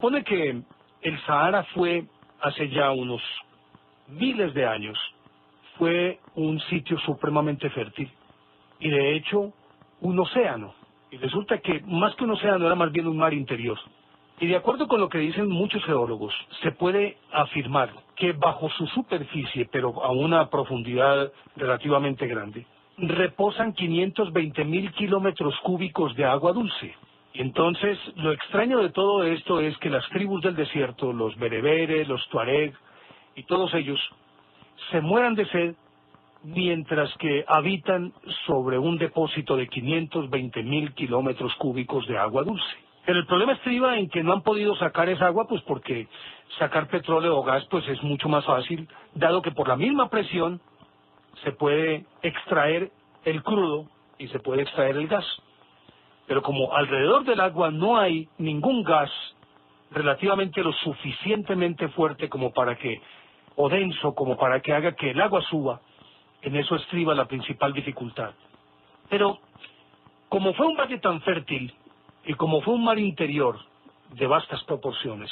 supone que el Sahara fue, hace ya unos miles de años, fue un sitio supremamente fértil y de hecho un océano. Y resulta que más que un océano era más bien un mar interior. Y de acuerdo con lo que dicen muchos geólogos, se puede afirmar que bajo su superficie, pero a una profundidad relativamente grande, reposan 520.000 kilómetros cúbicos de agua dulce. Y entonces, lo extraño de todo esto es que las tribus del desierto, los bereberes, los tuareg y todos ellos, se mueran de sed mientras que habitan sobre un depósito de 520.000 kilómetros cúbicos de agua dulce. Pero el problema estriba en que no han podido sacar esa agua, pues porque sacar petróleo o gas pues es mucho más fácil, dado que por la misma presión se puede extraer el crudo y se puede extraer el gas. Pero como alrededor del agua no hay ningún gas relativamente lo suficientemente fuerte como para que, o denso como para que haga que el agua suba, en eso estriba la principal dificultad. Pero como fue un valle tan fértil y como fue un mar interior de vastas proporciones,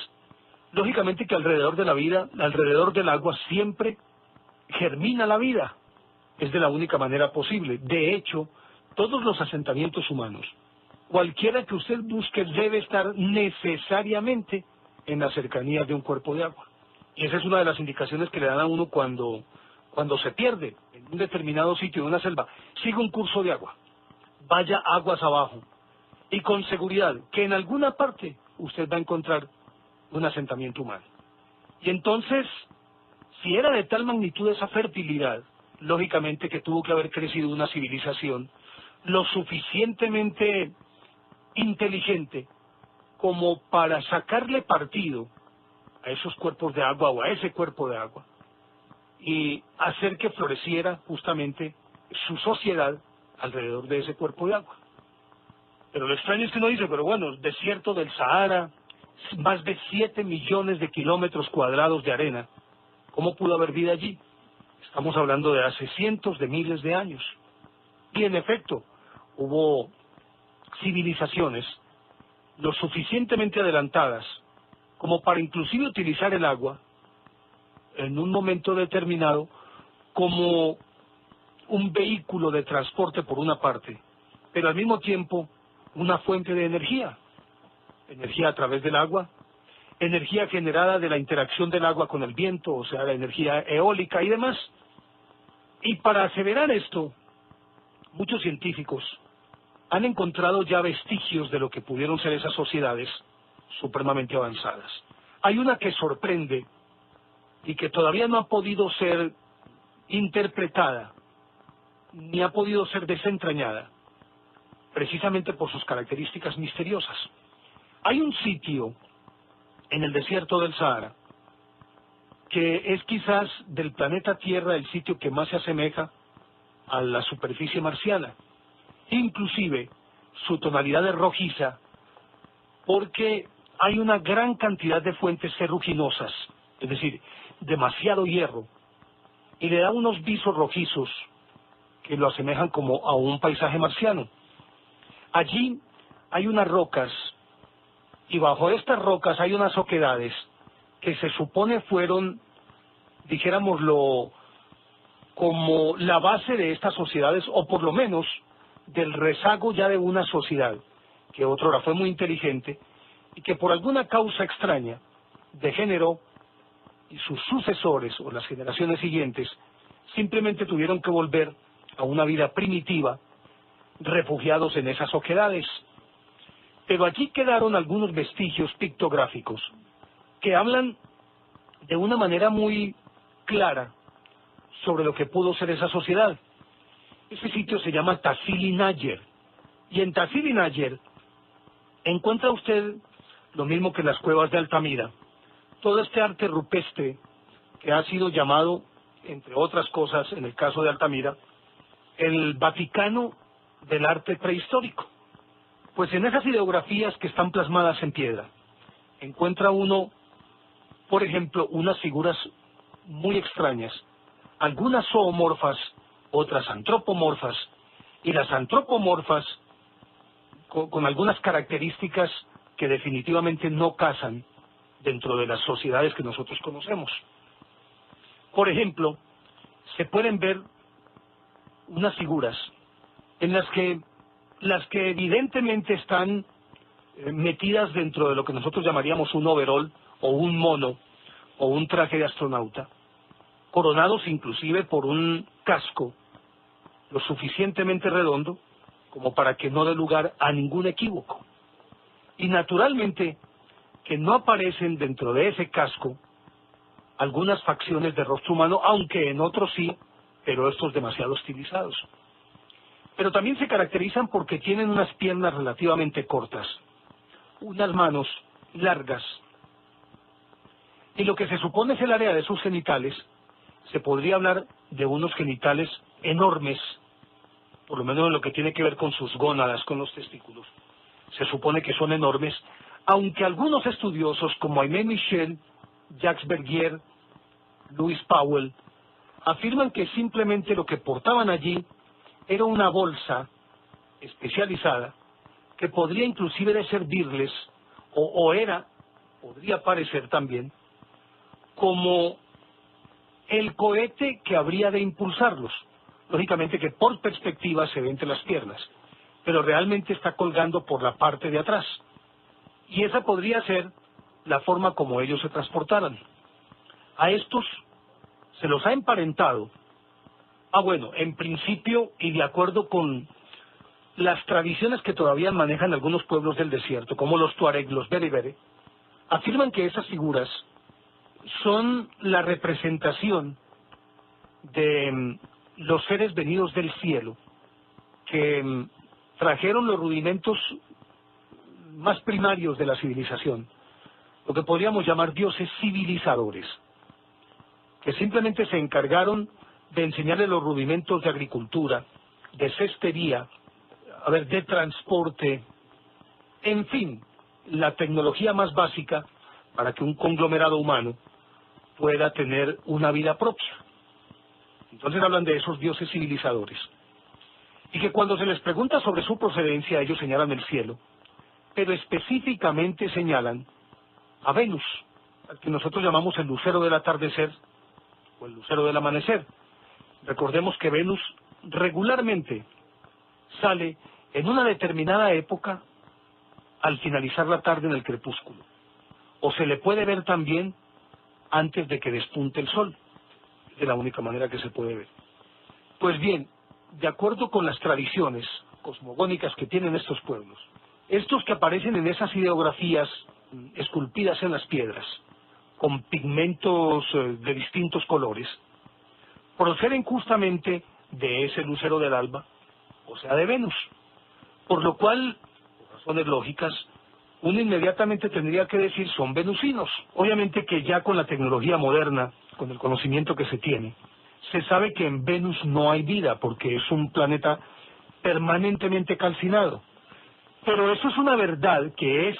lógicamente que alrededor de la vida, alrededor del agua siempre germina la vida. Es de la única manera posible. De hecho, todos los asentamientos humanos, cualquiera que usted busque, debe estar necesariamente en la cercanía de un cuerpo de agua. Y esa es una de las indicaciones que le dan a uno cuando se pierde en un determinado sitio, en una selva. Siga un curso de agua, vaya aguas abajo, y con seguridad que en alguna parte usted va a encontrar un asentamiento humano. Y entonces, si era de tal magnitud esa fertilidad, lógicamente que tuvo que haber crecido una civilización lo suficientemente inteligente como para sacarle partido a esos cuerpos de agua o a ese cuerpo de agua y hacer que floreciera justamente su sociedad alrededor de ese cuerpo de agua. Pero lo extraño es que uno dice, pero bueno, desierto del Sahara, más de 7 millones de kilómetros cuadrados de arena, ¿cómo pudo haber vida allí? Estamos hablando de hace cientos de miles de años. Y en efecto, hubo civilizaciones lo suficientemente adelantadas como para inclusive utilizar el agua en un momento determinado como un vehículo de transporte por una parte, pero al mismo tiempo una fuente de energía, energía a través del agua, energía generada de la interacción del agua con el viento, o sea, la energía eólica y demás. Y para aseverar esto, muchos científicos han encontrado ya vestigios de lo que pudieron ser esas sociedades supremamente avanzadas. Hay una que sorprende y que todavía no ha podido ser interpretada, ni ha podido ser desentrañada, precisamente por sus características misteriosas. Hay un sitio en el desierto del Sahara que es quizás del planeta Tierra el sitio que más se asemeja a la superficie marciana, inclusive su tonalidad es rojiza porque hay una gran cantidad de fuentes ferruginosas, es decir, demasiado hierro, y le da unos visos rojizos que lo asemejan como a un paisaje marciano. Allí hay unas rocas, y bajo estas rocas hay unas oquedades que se supone fueron, dijéramoslo, como la base de estas sociedades, o por lo menos del rezago ya de una sociedad que otrora fue muy inteligente y que por alguna causa extraña degeneró, y sus sucesores o las generaciones siguientes simplemente tuvieron que volver a una vida primitiva, refugiados en esas oquedades. Pero allí quedaron algunos vestigios pictográficos que hablan de una manera muy clara sobre lo que pudo ser esa sociedad. Ese sitio se llama Tassili N'Ajjer, y en Tassili N'Ajjer encuentra usted lo mismo que en las cuevas de Altamira, todo este arte rupestre que ha sido llamado, entre otras cosas, en el caso de Altamira, el Vaticano del arte prehistórico. Pues en esas ideografías que están plasmadas en piedra, encuentra uno, por ejemplo, unas figuras muy extrañas, algunas zoomorfas, otras antropomorfas, y las antropomorfas con algunas características que definitivamente no casan dentro de las sociedades que nosotros conocemos. Por ejemplo, se pueden ver unas figuras en las que evidentemente están metidas dentro de lo que nosotros llamaríamos un overol o un mono o un traje de astronauta, coronados inclusive por un casco lo suficientemente redondo como para que no dé lugar a ningún equívoco. Y naturalmente que no aparecen dentro de ese casco algunas facciones de rostro humano, aunque en otros sí, pero estos demasiado estilizados. Pero también se caracterizan porque tienen unas piernas relativamente cortas, unas manos largas, y lo que se supone es el área de sus genitales, se podría hablar de unos genitales enormes, por lo menos en lo que tiene que ver con sus gónadas, con los testículos. Se supone que son enormes, aunque algunos estudiosos como Aimé Michel, Jacques Bergier, Louis Powell, afirman que simplemente lo que portaban allí era una bolsa especializada que podría inclusive servirles, podría parecer también, como el cohete que habría de impulsarlos. Lógicamente que por perspectiva se ve entre las piernas, pero realmente está colgando por la parte de atrás. Y esa podría ser la forma como ellos se transportaran. A estos se los ha emparentado. En principio, y de acuerdo con las tradiciones que todavía manejan algunos pueblos del desierto, como los tuareg, los berebere, afirman que esas figuras son la representación de los seres venidos del cielo, que trajeron los rudimentos más primarios de la civilización, lo que podríamos llamar dioses civilizadores, que simplemente se encargaron de enseñarle los rudimentos de agricultura, de cestería, de transporte, en fin, la tecnología más básica para que un conglomerado humano pueda tener una vida propia. Entonces hablan de esos dioses civilizadores. Y que cuando se les pregunta sobre su procedencia, ellos señalan el cielo, pero específicamente señalan a Venus, al que nosotros llamamos el lucero del atardecer o el lucero del amanecer. Recordemos que Venus regularmente sale en una determinada época al finalizar la tarde en el crepúsculo, o se le puede ver también antes de que despunte el sol, de la única manera que se puede ver. Pues bien, de acuerdo con las tradiciones cosmogónicas que tienen estos pueblos, estos que aparecen en esas ideografías esculpidas en las piedras, con pigmentos de distintos colores, proceden justamente de ese lucero del alba, o sea, de Venus. Por lo cual, por razones lógicas, uno inmediatamente tendría que decir son venusinos. Obviamente que ya con la tecnología moderna, con el conocimiento que se tiene, se sabe que en Venus no hay vida, porque es un planeta permanentemente calcinado. Pero eso es una verdad que es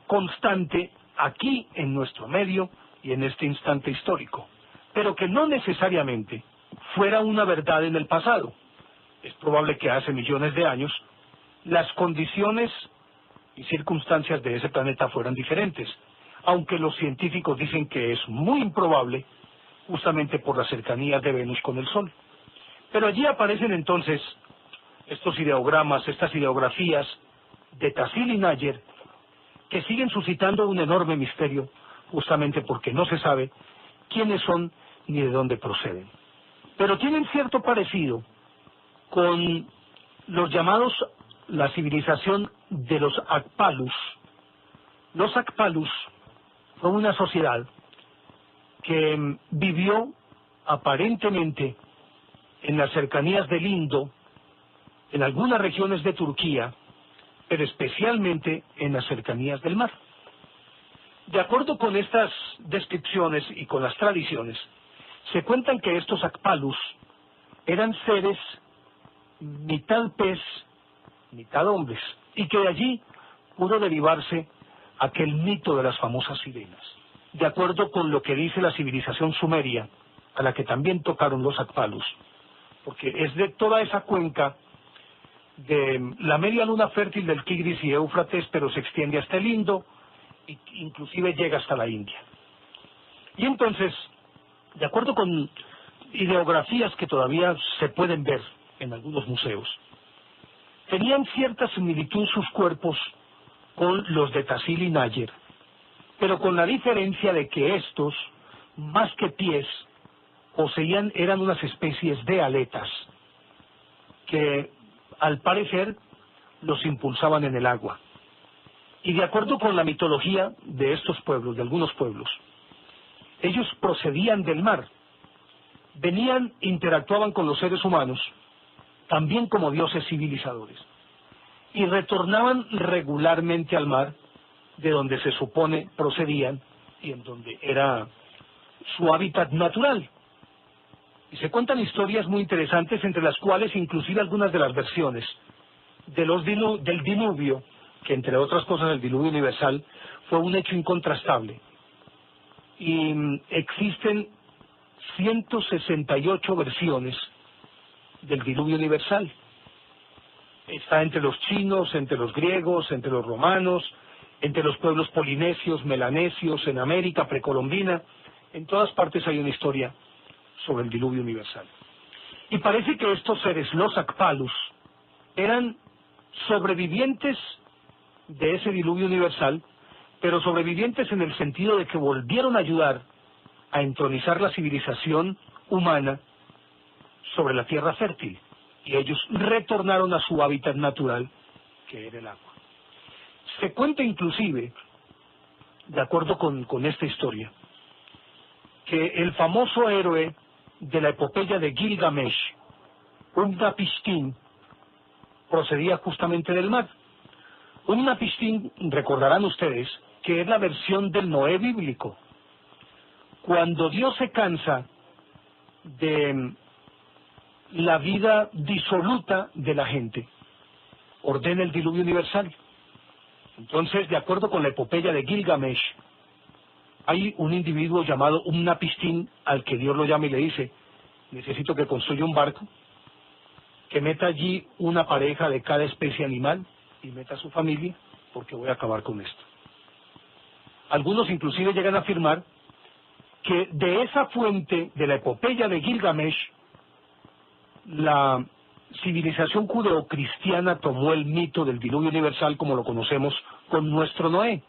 constante aquí en nuestro medio y en este instante histórico, pero que no necesariamente fuera una verdad en el pasado. Es probable que hace millones de años las condiciones y circunstancias de ese planeta fueran diferentes, aunque los científicos dicen que es muy improbable, justamente por la cercanía de Venus con el Sol. Pero allí aparecen entonces estos ideogramas, estas ideografías de Tassili y Nayer, que siguen suscitando un enorme misterio, justamente porque no se sabe quiénes son ni de dónde proceden. Pero tienen cierto parecido con los llamados, la civilización de los Akpalus. Los Akpalus fue una sociedad que vivió aparentemente en las cercanías del Indo, en algunas regiones de Turquía, pero especialmente en las cercanías del mar. De acuerdo con estas descripciones y con las tradiciones, se cuentan que estos Akpalus eran seres mitad pez, mitad hombres, y que de allí pudo derivarse aquel mito de las famosas sirenas. De acuerdo con lo que dice la civilización sumeria, a la que también tocaron los Akpalus, porque es de toda esa cuenca de la media luna fértil del Tigris y Éufrates, pero se extiende hasta el Indo, e inclusive llega hasta la India. Y entonces, de acuerdo con ideografías que todavía se pueden ver en algunos museos, tenían cierta similitud sus cuerpos con los de Tassili y Nayer, pero con la diferencia de que estos, más que pies, eran unas especies de aletas que al parecer los impulsaban en el agua. Y de acuerdo con la mitología de estos pueblos, de algunos pueblos, ellos procedían del mar, interactuaban con los seres humanos, también como dioses civilizadores, y retornaban regularmente al mar, de donde se supone procedían y en donde era su hábitat natural. Y se cuentan historias muy interesantes, entre las cuales inclusive algunas de las versiones del diluvio, que entre otras cosas el diluvio universal fue un hecho incontrastable. Y existen 168 versiones del diluvio universal. Está entre los chinos, entre los griegos, entre los romanos, entre los pueblos polinesios, melanesios, en América precolombina. En todas partes hay una historia sobre el diluvio universal. Y parece que estos seres, los Akpalus, eran sobrevivientes de ese diluvio universal, pero sobrevivientes en el sentido de que volvieron a ayudar a entronizar la civilización humana sobre la tierra fértil, y ellos retornaron a su hábitat natural, que era el agua. Se cuenta inclusive, de acuerdo con esta historia, que el famoso héroe de la epopeya de Gilgamesh, Utnapishtim, procedía justamente del mar. Utnapishtim, recordarán ustedes, que es la versión del Noé bíblico. Cuando Dios se cansa de la vida disoluta de la gente, ordena el diluvio universal. Entonces, de acuerdo con la epopeya de Gilgamesh, hay un individuo llamado Utnapishtim al que Dios lo llama y le dice: necesito que construya un barco, que meta allí una pareja de cada especie animal y meta a su familia, porque voy a acabar con esto. Algunos inclusive llegan a afirmar que de esa fuente de la epopeya de Gilgamesh, la civilización judeocristiana tomó el mito del diluvio universal como lo conocemos con nuestro Noé,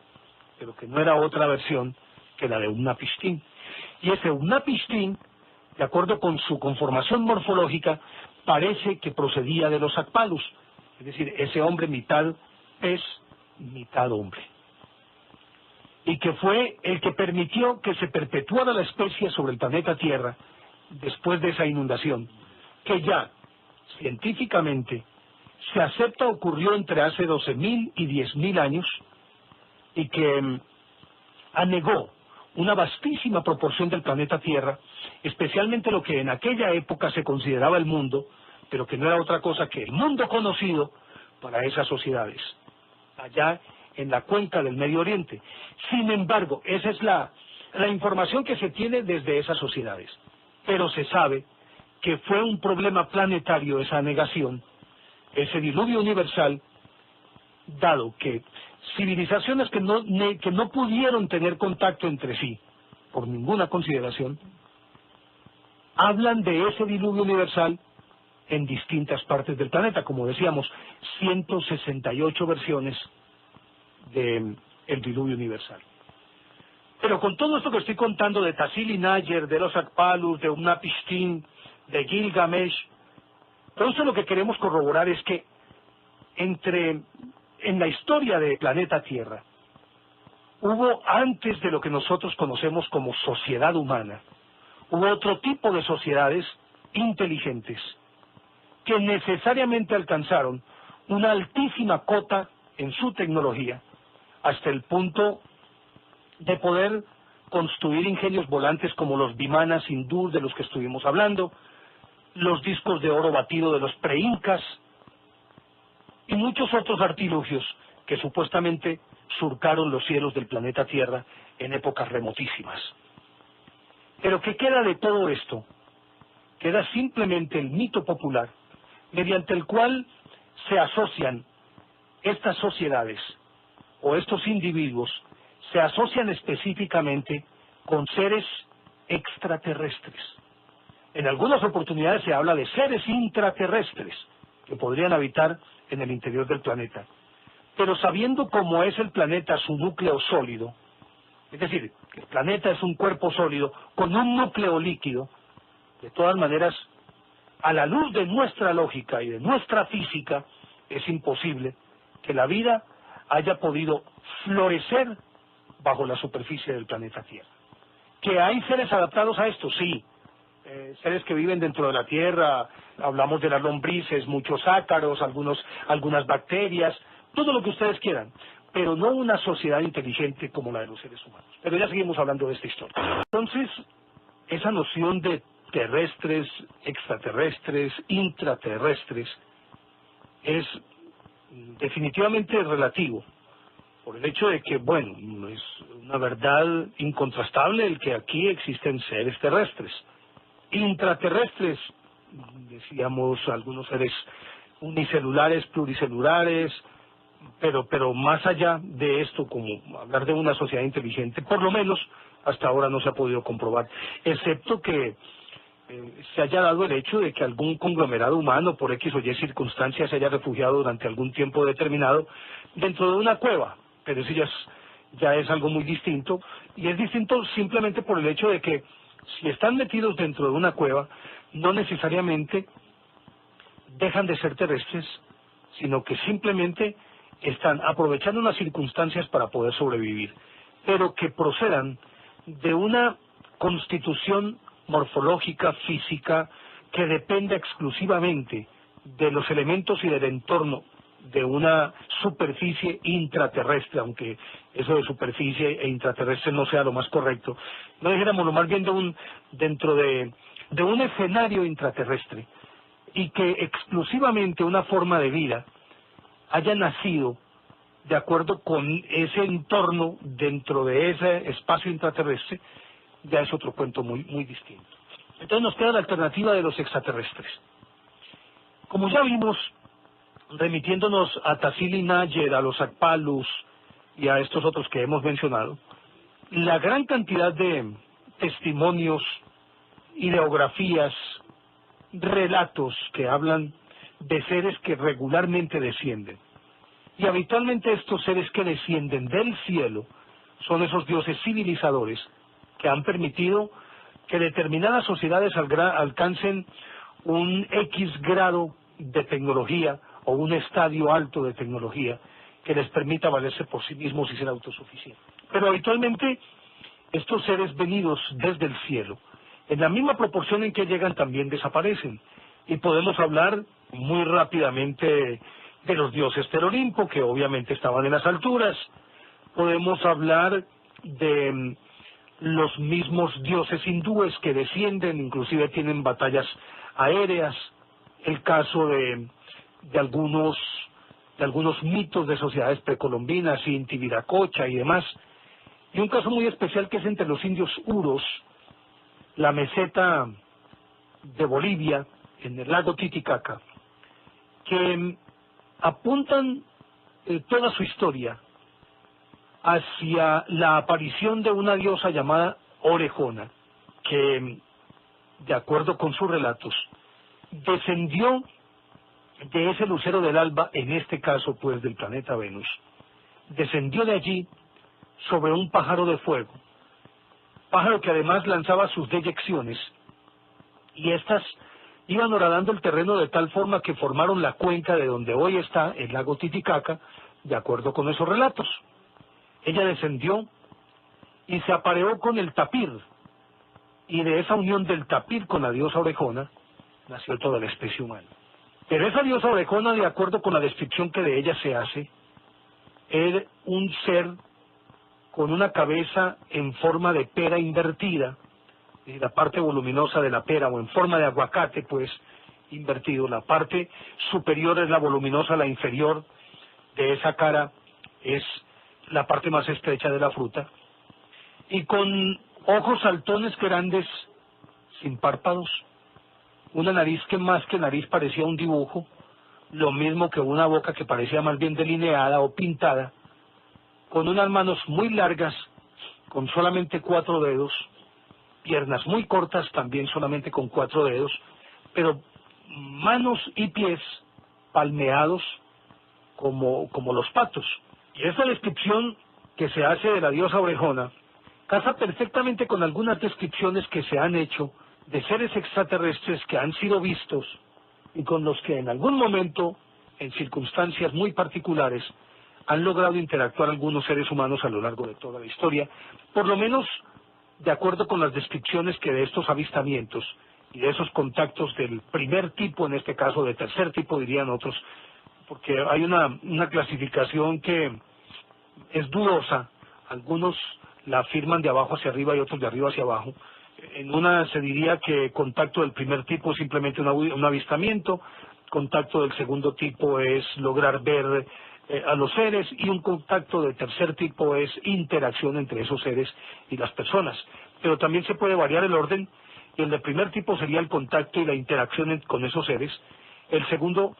pero que no era otra versión que la de Utnapishtim. Y ese Utnapishtim, de acuerdo con su conformación morfológica, parece que procedía de los Akpalus, es decir, ese hombre mitad pez, mitad hombre, y que fue el que permitió que se perpetuara la especie sobre el planeta Tierra después de esa inundación, que ya científicamente se acepta ocurrió entre hace 12.000 y 10.000 años, y que anegó una vastísima proporción del planeta Tierra, especialmente lo que en aquella época se consideraba el mundo, pero que no era otra cosa que el mundo conocido para esas sociedades, allá en la cuenca del Medio Oriente. Sin embargo, esa es la información que se tiene desde esas sociedades, pero se sabe que fue un problema planetario esa negación, ese diluvio universal, dado que civilizaciones que no pudieron tener contacto entre sí, por ninguna consideración, hablan de ese diluvio universal en distintas partes del planeta. Como decíamos, 168 versiones del diluvio universal. Pero con todo esto que estoy contando de Tassili y Nayer, de los Akpalus, de Utnapishtim, de Gilgamesh, todo eso lo que queremos corroborar es que en la historia del planeta Tierra hubo, antes de lo que nosotros conocemos como sociedad humana, hubo otro tipo de sociedades inteligentes que necesariamente alcanzaron una altísima cota en su tecnología, hasta el punto de poder construir ingenios volantes como los vimanas hindúes de los que estuvimos hablando, los discos de oro batido de los preincas y muchos otros artilugios que supuestamente surcaron los cielos del planeta Tierra en épocas remotísimas. Pero ¿qué queda de todo esto? Queda simplemente el mito popular, mediante el cual se asocian estas sociedades o estos individuos se asocian específicamente con seres extraterrestres. En algunas oportunidades se habla de seres intraterrestres que podrían habitar en el interior del planeta. Pero sabiendo cómo es el planeta, su núcleo sólido, es decir, que el planeta es un cuerpo sólido con un núcleo líquido, de todas maneras, a la luz de nuestra lógica y de nuestra física, es imposible que la vida haya podido florecer bajo la superficie del planeta Tierra. ¿Que hay seres adaptados a esto? Sí. Seres que viven dentro de la Tierra, hablamos de las lombrices, muchos ácaros, algunas bacterias, todo lo que ustedes quieran, pero no una sociedad inteligente como la de los seres humanos. Pero ya seguimos hablando de esta historia. Entonces, esa noción de terrestres, extraterrestres, intraterrestres, es definitivamente relativo, por el hecho de que, bueno, es una verdad incontrastable el que aquí existen seres terrestres. Intraterrestres, decíamos algunos seres unicelulares, pluricelulares, pero más allá de esto, como hablar de una sociedad inteligente, por lo menos hasta ahora no se ha podido comprobar, excepto que se haya dado el hecho de que algún conglomerado humano, por X o Y circunstancias, se haya refugiado durante algún tiempo determinado dentro de una cueva, pero eso ya es algo muy distinto, y es distinto simplemente por el hecho de que si están metidos dentro de una cueva, no necesariamente dejan de ser terrestres, sino que simplemente están aprovechando unas circunstancias para poder sobrevivir, pero que procedan de una constitución morfológica, física, que depende exclusivamente de los elementos y del entorno de una superficie intraterrestre, aunque eso de superficie e intraterrestre no sea lo más correcto, no dijéramos lo más bien dentro de un escenario intraterrestre, y que exclusivamente una forma de vida haya nacido de acuerdo con ese entorno dentro de ese espacio intraterrestre, ya es otro cuento muy distinto. Entonces nos queda la alternativa de los extraterrestres. Como ya vimos, remitiéndonos a Tassili N'Ajjer, a los Akpalus y a estos otros que hemos mencionado, la gran cantidad de testimonios, ideografías, relatos que hablan de seres que regularmente descienden. Y habitualmente estos seres que descienden del cielo son esos dioses civilizadores que han permitido que determinadas sociedades alcancen un X grado de tecnología o un estadio alto de tecnología que les permita valerse por sí mismos y ser autosuficientes. Pero habitualmente estos seres venidos desde el cielo, en la misma proporción en que llegan, también desaparecen. Y podemos hablar muy rápidamente de los dioses del Olimpo, que obviamente estaban en las alturas. Podemos hablar de los mismos dioses hindúes que descienden, inclusive tienen batallas aéreas. El caso de algunos mitos de sociedades precolombinas, Inti, Viracocha y demás. Y un caso muy especial que es entre los indios Uros, la meseta de Bolivia, en el lago Titicaca, que apuntan toda su historia hacia la aparición de una diosa llamada Orejona, que, de acuerdo con sus relatos, descendió de ese lucero del alba, en este caso pues del planeta Venus, descendió de allí sobre un pájaro de fuego, pájaro que además lanzaba sus deyecciones, y estas iban horadando el terreno de tal forma que formaron la cuenca de donde hoy está el lago Titicaca, de acuerdo con esos relatos. Ella descendió y se apareó con el tapir, y de esa unión del tapir con la diosa Orejona nació toda la especie humana. Pero esa diosa Orejona, de acuerdo con la descripción que de ella se hace, era un ser con una cabeza en forma de pera invertida, y la parte voluminosa de la pera, o en forma de aguacate, pues, invertido. La parte superior es la voluminosa, la inferior de esa cara es la parte más estrecha de la fruta, y con ojos saltones grandes, sin párpados, una nariz que más que nariz parecía un dibujo, lo mismo que una boca que parecía más bien delineada o pintada, con unas manos muy largas, con solamente 4 dedos, piernas muy cortas, también solamente con 4 dedos, pero manos y pies palmeados como los patos. Y esa descripción que se hace de la diosa orejona casa perfectamente con algunas descripciones que se han hecho de seres extraterrestres que han sido vistos y con los que en algún momento, en circunstancias muy particulares, han logrado interactuar algunos seres humanos a lo largo de toda la historia, por lo menos de acuerdo con las descripciones que de estos avistamientos y de esos contactos del primer tipo, en este caso de tercer tipo dirían otros, porque hay una clasificación que es dudosa, algunos la afirman de abajo hacia arriba y otros de arriba hacia abajo. En una se diría que contacto del primer tipo es simplemente un avistamiento, contacto del segundo tipo es lograr ver a los seres, y un contacto de tercer tipo es interacción entre esos seres y las personas. Pero también se puede variar el orden, y el de primer tipo sería el contacto y la interacción con esos seres, el segundo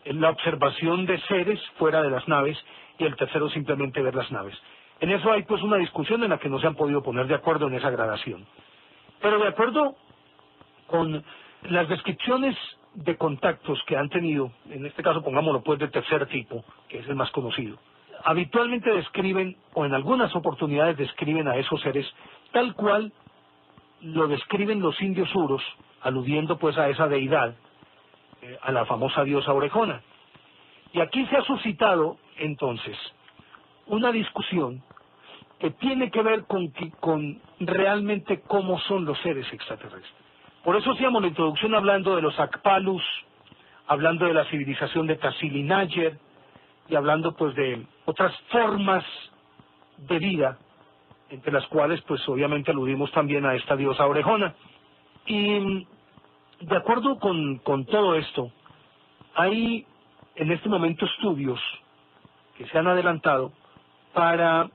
la observación de seres fuera de las naves, y el tercero simplemente ver las naves. En eso hay pues una discusión en la que no se han podido poner de acuerdo en esa gradación. Pero de acuerdo con las descripciones de contactos que han tenido, en este caso pongámoslo pues de tercer tipo, que es el más conocido, habitualmente describen, o en algunas oportunidades describen a esos seres tal cual lo describen los indios uros, aludiendo pues a esa deidad, a la famosa diosa orejona. Y aquí se ha suscitado entonces una discusión que tiene que ver con realmente cómo son los seres extraterrestres. Por eso hacíamos la introducción hablando de los Akpalus, hablando de la civilización de Tassili-N'Ajjer, y hablando pues de otras formas de vida, entre las cuales pues obviamente aludimos también a esta diosa orejona. Y de acuerdo con todo esto, hay en este momento estudios que se han adelantado para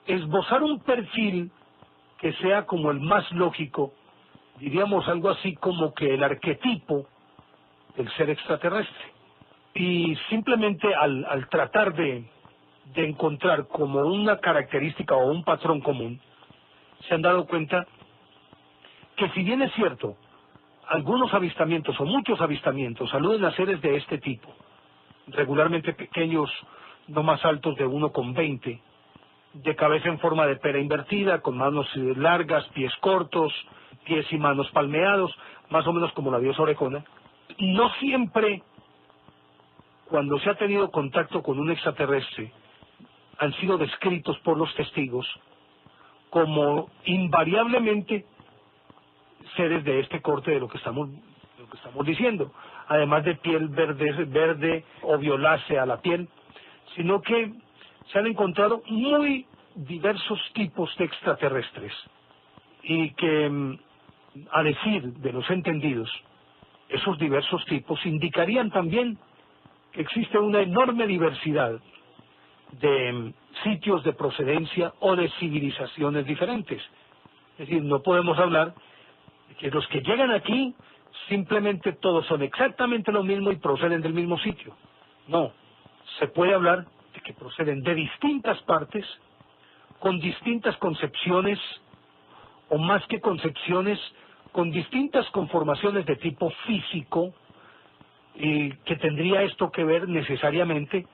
esbozar un perfil que sea como el más lógico, diríamos algo así como que el arquetipo del ser extraterrestre. Y simplemente al tratar de encontrar como una característica o un patrón común, se han dado cuenta que si bien es cierto, algunos avistamientos o muchos avistamientos aluden a seres de este tipo, regularmente pequeños, no más altos de 1,20, de cabeza en forma de pera invertida, con manos largas, pies cortos, pies y manos palmeados, más o menos como la diosa orejona. No siempre, cuando se ha tenido contacto con un extraterrestre, han sido descritos por los testigos como invariablemente seres de este corte de lo que estamos diciendo, además de piel verde o violácea la piel, sino que se han encontrado muy diversos tipos de extraterrestres, y que, a decir de los entendidos, esos diversos tipos indicarían también que existe una enorme diversidad de sitios de procedencia o de civilizaciones diferentes. Es decir, no podemos hablar de que los que llegan aquí simplemente todos son exactamente lo mismo y proceden del mismo sitio. No, se puede hablar de que proceden de distintas partes, con distintas concepciones, o más que concepciones, con distintas conformaciones de tipo físico, y que tendría esto que ver necesariamente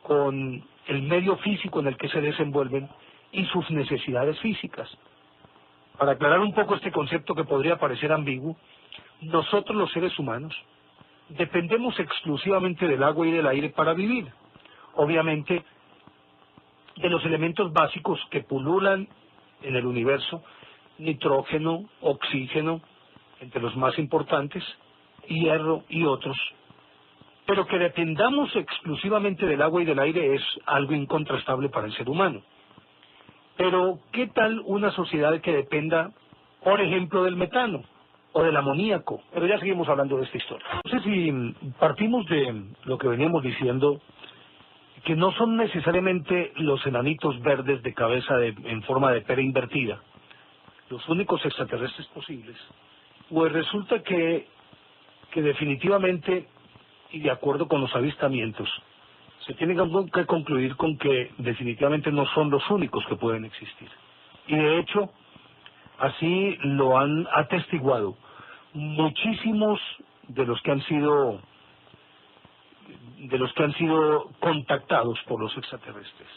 con el medio físico en el que se desenvuelven y sus necesidades físicas. Para aclarar un poco este concepto que podría parecer ambiguo, nosotros los seres humanos dependemos exclusivamente del agua y del aire para vivir. Obviamente, de los elementos básicos que pululan en el universo, nitrógeno, oxígeno, entre los más importantes, hierro y otros. Pero que dependamos exclusivamente del agua y del aire es algo incontrastable para el ser humano. Pero, ¿qué tal una sociedad que dependa, por ejemplo, del metano o del amoníaco? Pero ya seguimos hablando de esta historia. No sé si partimos de lo que veníamos diciendo, que no son necesariamente los enanitos verdes de cabeza en forma de pera invertida los únicos extraterrestres posibles, pues resulta que definitivamente, y de acuerdo con los avistamientos, se tiene que concluir con que definitivamente no son los únicos que pueden existir. Y de hecho, así lo han atestiguado muchísimos de los que han sido contactados por los extraterrestres.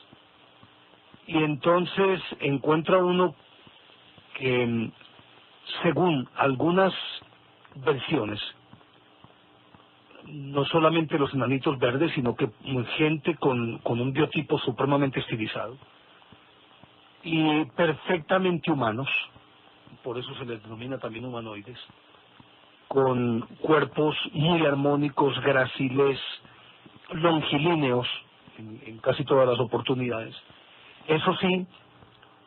Y entonces encuentra uno que, según algunas versiones, no solamente los enanitos verdes, sino que gente con un biotipo supremamente estilizado y perfectamente humanos, por eso se les denomina también humanoides, con cuerpos muy armónicos, gráciles, longilíneos en casi todas las oportunidades. Eso sí,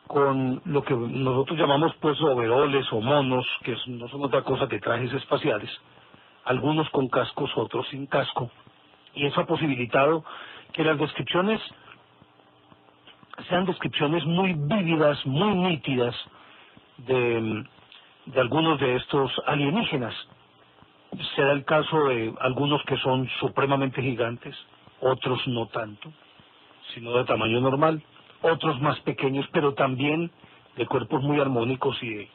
con lo que nosotros llamamos pues overoles o monos, que no son otra cosa que trajes espaciales, algunos con cascos, otros sin casco, y eso ha posibilitado que las descripciones sean descripciones muy vívidas, muy nítidas de algunos de estos alienígenas. Se da el caso de algunos que son supremamente gigantes, otros no tanto, sino de tamaño normal, otros más pequeños, pero también de cuerpos muy armónicos y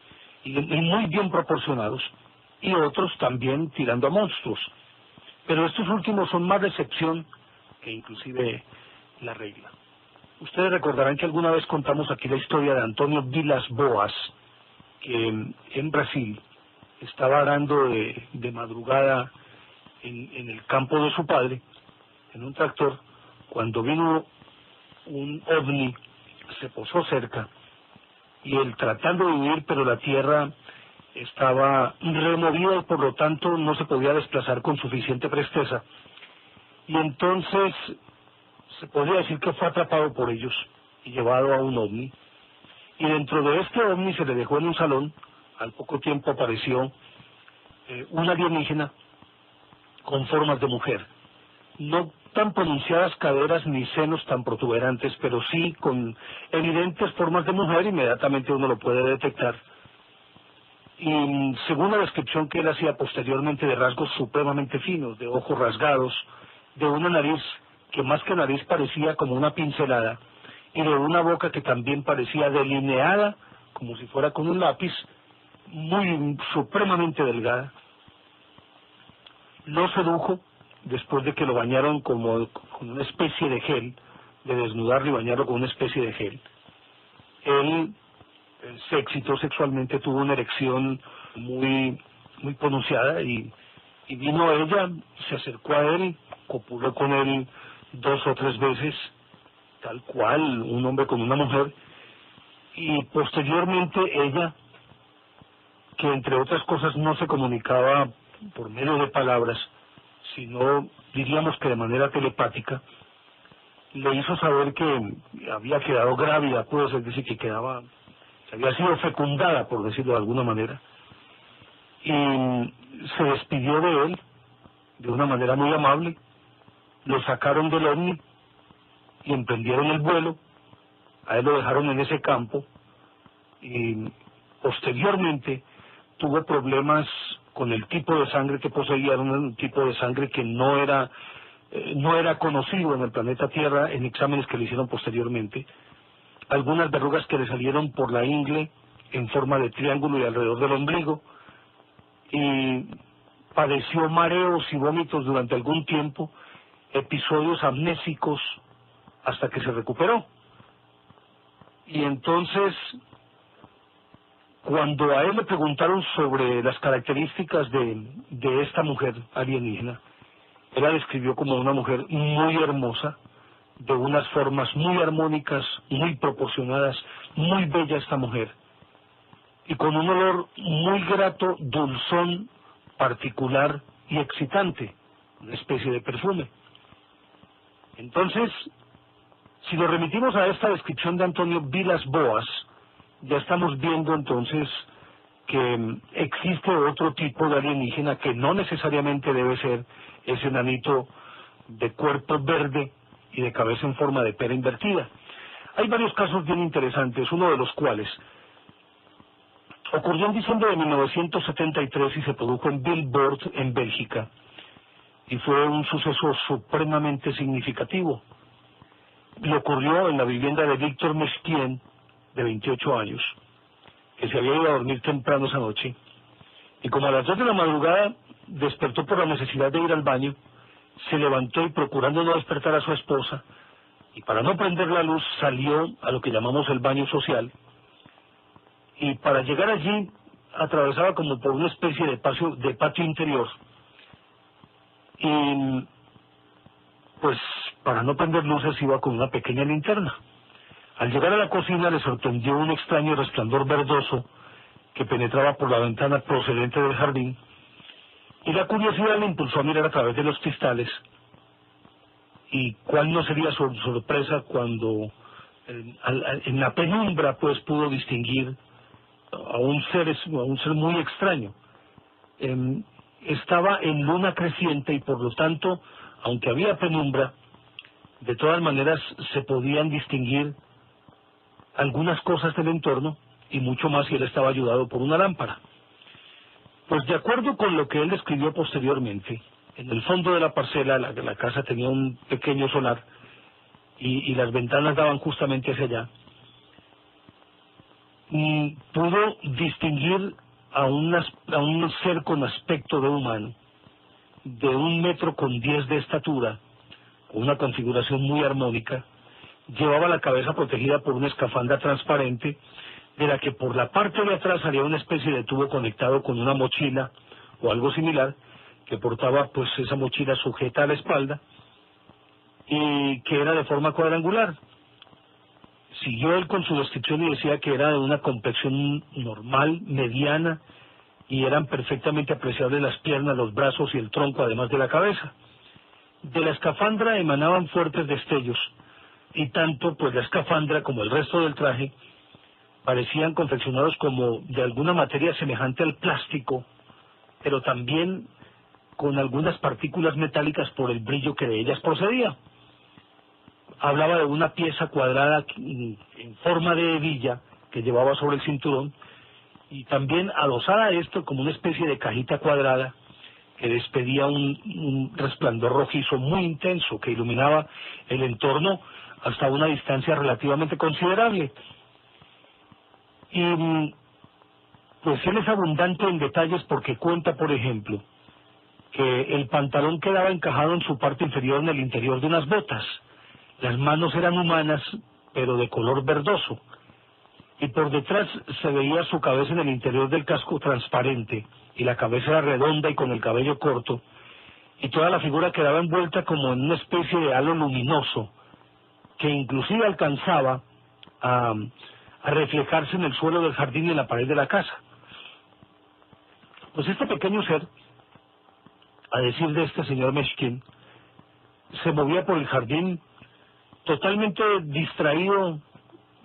muy bien proporcionados, y otros también tirando a monstruos. Pero estos últimos son más de excepción que inclusive la regla. Ustedes recordarán que alguna vez contamos aquí la historia de Antônio Vilas Boas, que en Brasil estaba arando de madrugada en el campo de su padre, en un tractor, cuando vino un ovni, se posó cerca, y él tratando de huir, pero la tierra estaba removida y por lo tanto no se podía desplazar con suficiente presteza, y entonces se podría decir que fue atrapado por ellos y llevado a un ovni, y dentro de este ovni se le dejó en un salón. Al poco tiempo apareció un alienígena con formas de mujer, no tan pronunciadas caderas ni senos tan protuberantes, pero sí con evidentes formas de mujer. Inmediatamente uno lo puede detectar. Y según la descripción que él hacía posteriormente, de rasgos supremamente finos, de ojos rasgados, de una nariz que más que nariz parecía como una pincelada, y de una boca que también parecía delineada como si fuera con un lápiz, muy supremamente delgada. Lo sedujo después de que lo bañaron con una especie de gel, de desnudarlo y bañarlo con una especie de gel. Él se excitó sexualmente, tuvo una erección muy pronunciada y vino ella, se acercó a él, copuló con él 2 o 3 veces, tal cual un hombre con una mujer, y posteriormente ella, que entre otras cosas no se comunicaba por medio de palabras, sino diríamos que de manera telepática, le hizo saber que había quedado grávida, pues, es decir, que había sido fecundada, por decirlo de alguna manera, y se despidió de él de una manera muy amable, lo sacaron del ovni y emprendieron el vuelo. A él lo dejaron en ese campo y posteriormente tuvo problemas con el tipo de sangre que poseía. Era un tipo de sangre que no era conocido en el planeta Tierra en exámenes que le hicieron posteriormente. Algunas verrugas que le salieron por la ingle en forma de triángulo y alrededor del ombligo, y padeció mareos y vómitos durante algún tiempo, episodios amnésicos, hasta que se recuperó. Y entonces, cuando a él le preguntaron sobre las características de esta mujer alienígena, él la describió como una mujer muy hermosa, de unas formas muy armónicas, muy proporcionadas, muy bella esta mujer, y con un olor muy grato, dulzón, particular y excitante, una especie de perfume. Entonces, si lo remitimos a esta descripción de Antônio Vilas Boas, ya estamos viendo entonces que existe otro tipo de alienígena que no necesariamente debe ser ese enanito de cuerpo verde y de cabeza en forma de pera invertida. Hay varios casos bien interesantes, uno de los cuales ocurrió en diciembre de 1973 y se produjo en Vilvoorde, en Bélgica. y fue un suceso supremamente significativo. Le ocurrió en la vivienda de Víctor Meshkien, de 28 años, que se había ido a dormir temprano esa noche, y como a las 2 de la madrugada despertó por la necesidad de ir al baño, se levantó y, procurando no despertar a su esposa, y para no prender la luz, salió a lo que llamamos el baño social, y para llegar allí atravesaba como por una especie de patio interior, y pues para no prender luces iba con una pequeña linterna. Al llegar a la cocina le sorprendió un extraño resplandor verdoso que penetraba por la ventana procedente del jardín, y la curiosidad le impulsó a mirar a través de los cristales. Y cuál no sería su sorpresa cuando en la penumbra pues pudo distinguir a un ser muy extraño. Estaba en luna creciente y por lo tanto, aunque había penumbra, de todas maneras se podían distinguir algunas cosas del entorno, y mucho más si él estaba ayudado por una lámpara. Pues de acuerdo con lo que él describió posteriormente, en el fondo de la parcela, la casa tenía un pequeño solar, y las ventanas daban justamente hacia allá, y pudo distinguir a un ser con aspecto de humano, de 1,10 m de estatura, con una configuración muy armónica. Llevaba la cabeza protegida por una escafandra transparente, de la que por la parte de atrás salía una especie de tubo conectado con una mochila o algo similar, que portaba pues esa mochila sujeta a la espalda, y que era de forma cuadrangular. Siguió él con su descripción y decía que era de una complexión normal, mediana, y eran perfectamente apreciables las piernas, los brazos y el tronco, además de la cabeza. De la escafandra emanaban fuertes destellos, y tanto pues la escafandra como el resto del traje parecían confeccionados como de alguna materia semejante al plástico, pero también con algunas partículas metálicas por el brillo que de ellas procedía. Hablaba de una pieza cuadrada en forma de hebilla que llevaba sobre el cinturón, y también adosada a esto como una especie de cajita cuadrada que despedía un resplandor rojizo muy intenso que iluminaba el entorno hasta una distancia relativamente considerable. Y pues él es abundante en detalles porque cuenta, por ejemplo, que el pantalón quedaba encajado en su parte inferior en el interior de unas botas. Las manos eran humanas, pero de color verdoso, y por detrás se veía su cabeza en el interior del casco transparente, y la cabeza era redonda y con el cabello corto, y toda la figura quedaba envuelta como en una especie de halo luminoso, que inclusive alcanzaba a reflejarse en el suelo del jardín y en la pared de la casa. Pues este pequeño ser, a decir de este señor Meshkien, se movía por el jardín totalmente distraído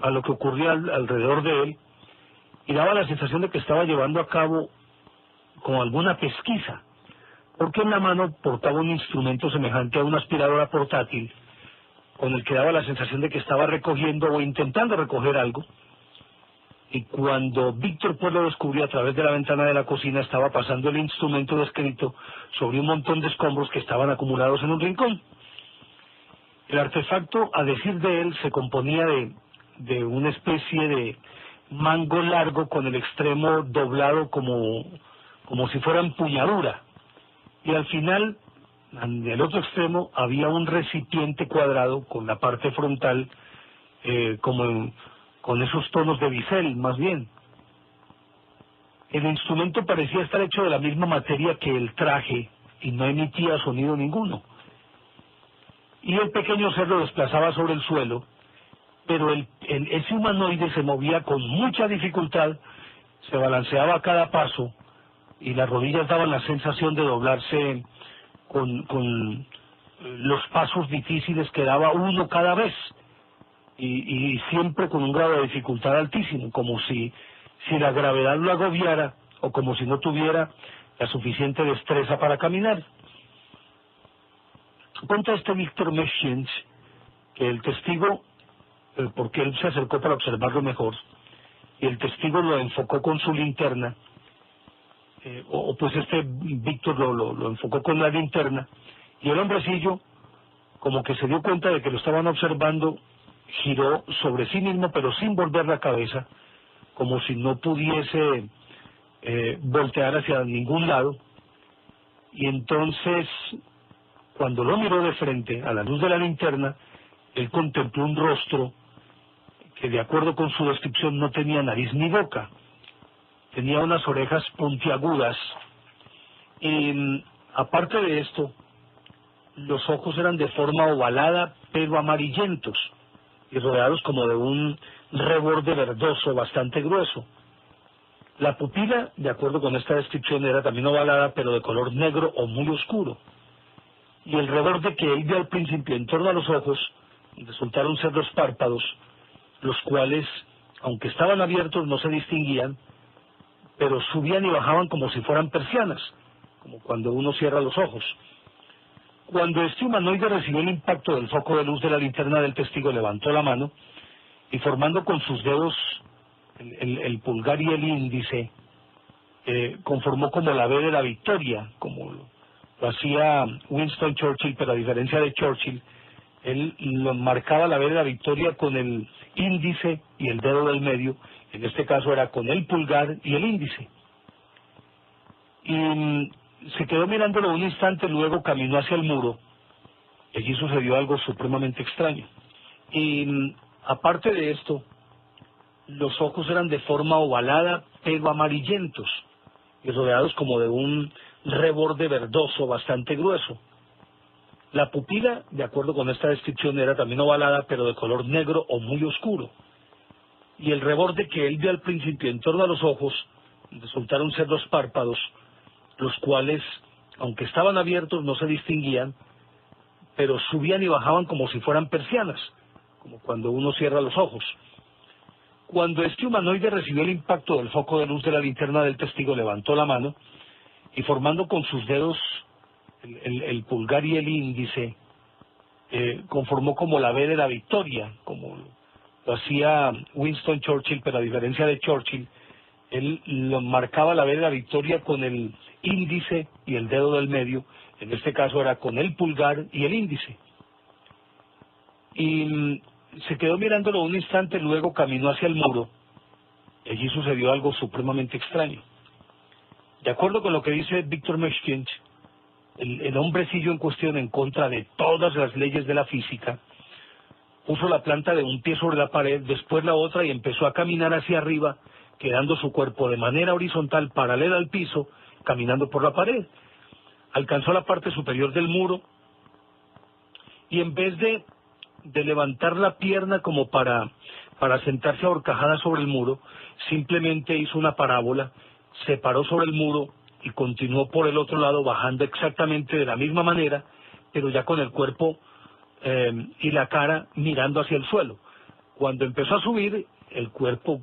a lo que ocurría alrededor de él, y daba la sensación de que estaba llevando a cabo como alguna pesquisa, porque en la mano portaba un instrumento semejante a una aspiradora portátil, con el que daba la sensación de que estaba recogiendo o intentando recoger algo. Y cuando Víctor pues lo descubrió a través de la ventana de la cocina, estaba pasando el instrumento descrito sobre un montón de escombros que estaban acumulados en un rincón. El artefacto, a decir de él, se componía de una especie de mango largo con el extremo doblado como si fuera empuñadura, y al final, en el otro extremo, había un recipiente cuadrado con la parte frontal con esos tonos de bisel, más bien. El instrumento parecía estar hecho de la misma materia que el traje y no emitía sonido ninguno. Y el pequeño ser lo desplazaba sobre el suelo, pero ese humanoide se movía con mucha dificultad, se balanceaba a cada paso, y las rodillas daban la sensación de doblarse con los pasos difíciles que daba uno cada vez, y siempre con un grado de dificultad altísimo, como si la gravedad lo agobiara, o como si no tuviera la suficiente destreza para caminar. Cuenta este Víctor Meshkien que el testigo, porque él se acercó para observarlo mejor, y el testigo lo enfocó con su linterna, pues Víctor lo enfocó con la linterna, y el hombrecillo, como que se dio cuenta de que lo estaban observando, giró sobre sí mismo, pero sin volver la cabeza, como si no pudiese voltear hacia ningún lado, y entonces, cuando lo miró de frente, a la luz de la linterna, él contempló un rostro que, de acuerdo con su descripción, no tenía nariz ni boca. Tenía unas orejas puntiagudas y, aparte de esto, los ojos eran de forma ovalada, pero amarillentos, y rodeados como de un reborde verdoso bastante grueso. La pupila, de acuerdo con esta descripción, era también ovalada, pero de color negro o muy oscuro. Y el reborde que él vio al principio en torno a los ojos resultaron ser los párpados, los cuales, aunque estaban abiertos, no se distinguían, pero subían y bajaban como si fueran persianas, como cuando uno cierra los ojos. Cuando este humanoide recibió el impacto del foco de luz de la linterna del testigo, levantó la mano y, formando con sus dedos el pulgar y el índice, conformó como la V de la victoria, como lo hacía Winston Churchill, pero a diferencia de Churchill, él lo marcaba la V de la victoria con el índice y el dedo del medio. En este caso era con el pulgar y el índice. Y se quedó mirándolo un instante, luego caminó hacia el muro. Allí sucedió algo supremamente extraño. Y aparte de esto, los ojos eran de forma ovalada, pero amarillentos, y rodeados como de un reborde verdoso bastante grueso. La pupila, de acuerdo con esta descripción, era también ovalada, pero de color negro o muy oscuro. Y el reborde que él vio al principio en torno a los ojos resultaron ser los párpados, los cuales, aunque estaban abiertos, no se distinguían, pero subían y bajaban como si fueran persianas, como cuando uno cierra los ojos. Cuando este humanoide recibió el impacto del foco de luz de la linterna del testigo, levantó la mano y, formando con sus dedos el pulgar y el índice, conformó como la V de la victoria, como lo hacía Winston Churchill, pero a diferencia de Churchill, él lo marcaba la V de la victoria con el índice y el dedo del medio. En este caso era con el pulgar y el índice. Y se quedó mirándolo un instante, luego caminó hacia el muro. Allí sucedió algo supremamente extraño. De acuerdo con lo que dice Víctor Meshkinch, el hombrecillo en cuestión, en contra de todas las leyes de la física, puso la planta de un pie sobre la pared, después la otra, y empezó a caminar hacia arriba, quedando su cuerpo de manera horizontal, paralela al piso, caminando por la pared. Alcanzó la parte superior del muro y, en vez de levantar la pierna como para sentarse ahorcajada sobre el muro, simplemente hizo una parábola, se paró sobre el muro y continuó por el otro lado, bajando exactamente de la misma manera, pero ya con el cuerpo y la cara mirando hacia el suelo. Cuando empezó a subir, el cuerpo,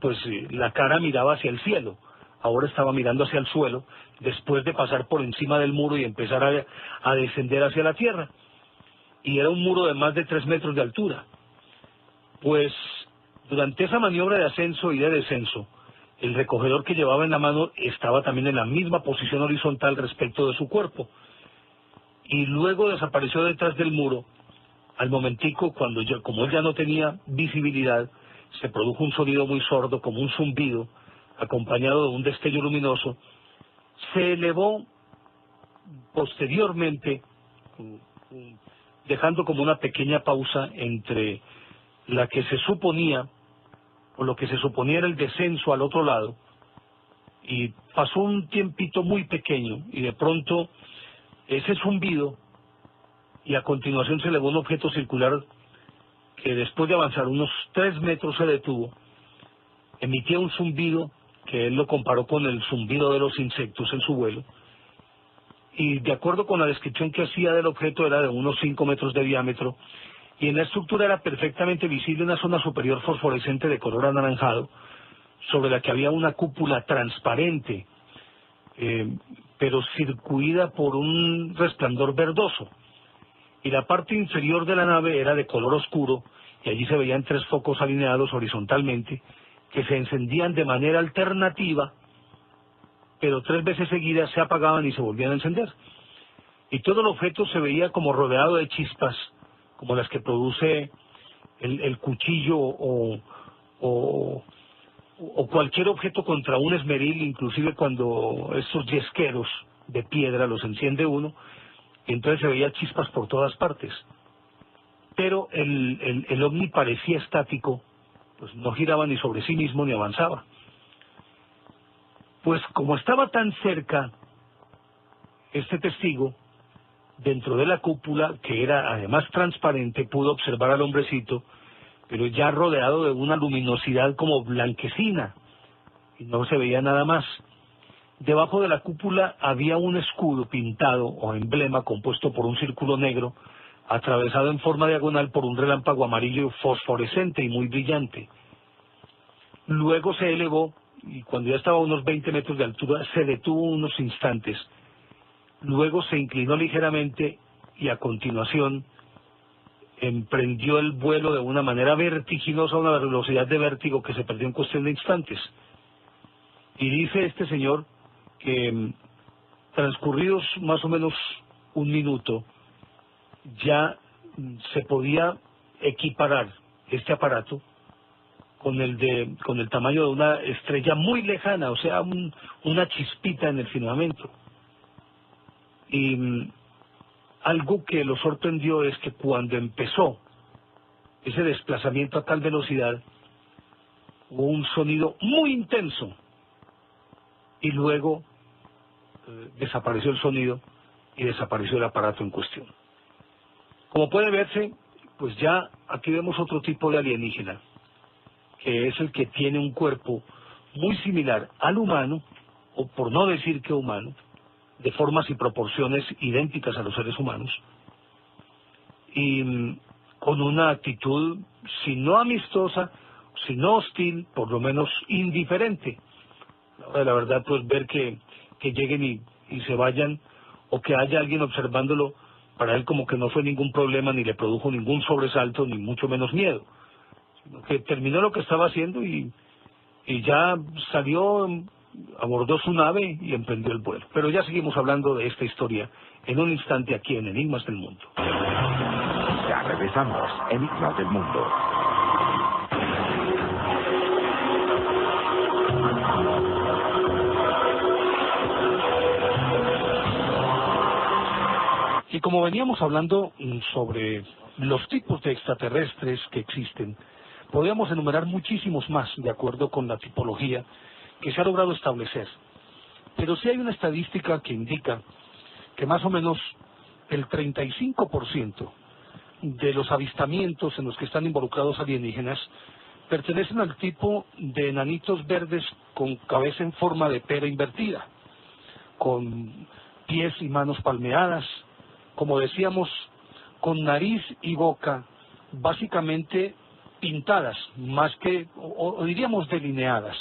la cara miraba hacia el cielo. Ahora estaba mirando hacia el suelo, después de pasar por encima del muro y empezar a descender hacia la tierra. Y era un muro de más de 3 metros de altura. Pues durante esa maniobra de ascenso y de descenso, el recogedor que llevaba en la mano estaba también en la misma posición horizontal respecto de su cuerpo. Y luego desapareció detrás del muro. Al momentico, como él ya no tenía visibilidad, se produjo un sonido muy sordo, como un zumbido, acompañado de un destello luminoso. Se elevó posteriormente, dejando como una pequeña pausa entre la que se suponía, o lo que se suponía era el descenso al otro lado, y pasó un tiempito muy pequeño, y de pronto ese zumbido, y a continuación se elevó un objeto circular que, después de avanzar unos 3 metros, se detuvo, emitía un zumbido que él lo comparó con el zumbido de los insectos en su vuelo, y de acuerdo con la descripción que hacía del objeto, era de unos 5 metros de diámetro, y en la estructura era perfectamente visible una zona superior fosforescente de color anaranjado, sobre la que había una cúpula transparente, pero circuida por un resplandor verdoso, y la parte inferior de la nave era de color oscuro, y allí se veían 3 focos alineados horizontalmente, que se encendían de manera alternativa pero 3 veces seguidas se apagaban y se volvían a encender. Y todo el objeto se veía como rodeado de chispas, como las que produce el cuchillo o cualquier objeto contra un esmeril, inclusive cuando estos yesqueros de piedra los enciende uno, y entonces se veía chispas por todas partes. Pero el ovni parecía estático, pues no giraba ni sobre sí mismo ni avanzaba. Pues como estaba tan cerca este testigo, dentro de la cúpula, que era además transparente, pudo observar al hombrecito, pero ya rodeado de una luminosidad como blanquecina, y no se veía nada más. Debajo de la cúpula había un escudo pintado o emblema compuesto por un círculo negro, atravesado en forma diagonal por un relámpago amarillo fosforescente y muy brillante. Luego se elevó, y cuando ya estaba a unos 20 metros de altura, se detuvo unos instantes. Luego se inclinó ligeramente y a continuación emprendió el vuelo de una manera vertiginosa, a una velocidad de vértigo que se perdió en cuestión de instantes. Y dice este señor que transcurridos más o menos un minuto, ya se podía equiparar este aparato con el tamaño de una estrella muy lejana, o sea, una chispita en el firmamento. Y algo que lo sorprendió es que cuando empezó ese desplazamiento a tal velocidad, hubo un sonido muy intenso y luego desapareció el sonido y desapareció el aparato en cuestión. Como puede verse, pues ya aquí vemos otro tipo de alienígena, que es el que tiene un cuerpo muy similar al humano, o por no decir que humano, de formas y proporciones idénticas a los seres humanos, y con una actitud, si no amistosa, si no hostil, por lo menos indiferente. La verdad, pues ver que lleguen y se vayan, o que haya alguien observándolo, para él como que no fue ningún problema, ni le produjo ningún sobresalto, ni mucho menos miedo, sino que terminó lo que estaba haciendo y ya salió, abordó su nave y emprendió el vuelo. Pero ya seguimos hablando de esta historia en un instante aquí en Enigmas del Mundo. Ya regresamos, Enigmas del Mundo. Y como veníamos hablando sobre los tipos de extraterrestres que existen, podríamos enumerar muchísimos más de acuerdo con la tipología que se ha logrado establecer. Pero sí hay una estadística que indica que más o menos el 35% de los avistamientos en los que están involucrados alienígenas pertenecen al tipo de enanitos verdes con cabeza en forma de pera invertida, con pies y manos palmeadas, como decíamos, con nariz y boca básicamente pintadas, más que, o diríamos delineadas.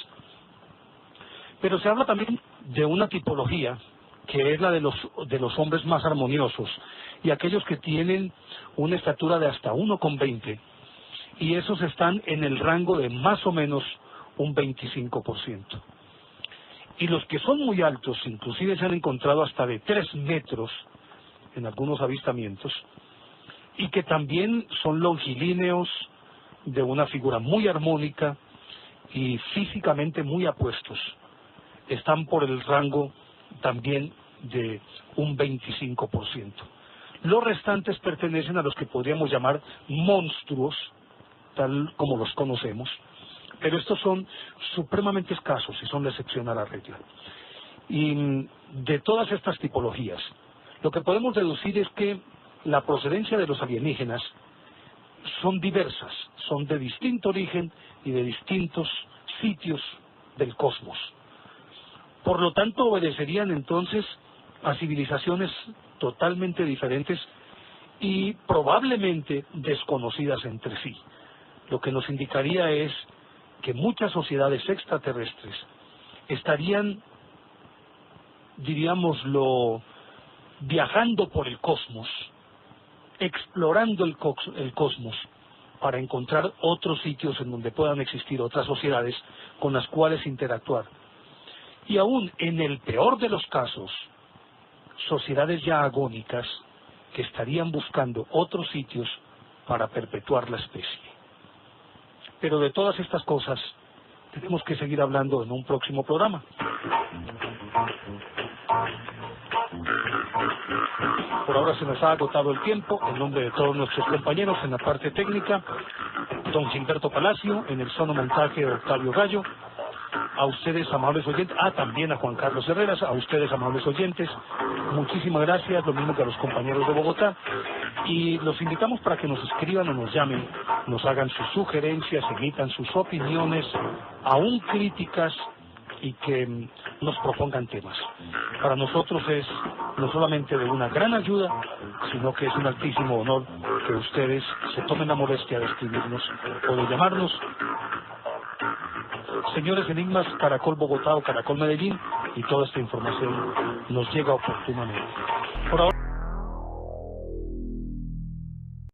Pero se habla también de una tipología que es la de los hombres más armoniosos y aquellos que tienen una estatura de hasta 1,20, y esos están en el rango de más o menos un 25%. Y los que son muy altos, inclusive se han encontrado hasta de 3 metros en algunos avistamientos, y que también son longilíneos, de una figura muy armónica y físicamente muy apuestos, están por el rango también de un 25%. Los restantes pertenecen a los que podríamos llamar monstruos, tal como los conocemos, pero estos son supremamente escasos y son la excepción a la regla. Y de todas estas tipologías, lo que podemos deducir es que la procedencia de los alienígenas son diversas, son de distinto origen y de distintos sitios del cosmos. Por lo tanto, obedecerían entonces a civilizaciones totalmente diferentes y probablemente desconocidas entre sí. Lo que nos indicaría es que muchas sociedades extraterrestres estarían, diríamoslo, viajando por el cosmos, explorando el cosmos, para encontrar otros sitios en donde puedan existir otras sociedades con las cuales interactuar. y aún en el peor de los casos, sociedades ya agónicas que estarían buscando otros sitios para perpetuar la especie. Pero de todas estas cosas tenemos que seguir hablando en un próximo programa. Por ahora se nos ha agotado el tiempo. En nombre de todos nuestros compañeros en la parte técnica, don Gilberto Palacio, en el sonomontaje Octavio Gallo, a ustedes amables oyentes, también a Juan Carlos Herreras, a ustedes amables oyentes, muchísimas gracias, lo mismo que a los compañeros de Bogotá, y los invitamos para que nos escriban o nos llamen, nos hagan sus sugerencias, emitan sus opiniones, aún críticas, y que nos propongan temas. Para nosotros es no solamente de una gran ayuda, sino que es un altísimo honor que ustedes se tomen la molestia de escribirnos o de llamarnos. Señores enigmas, Caracol Bogotá o Caracol Medellín, y toda esta información nos llega oportunamente.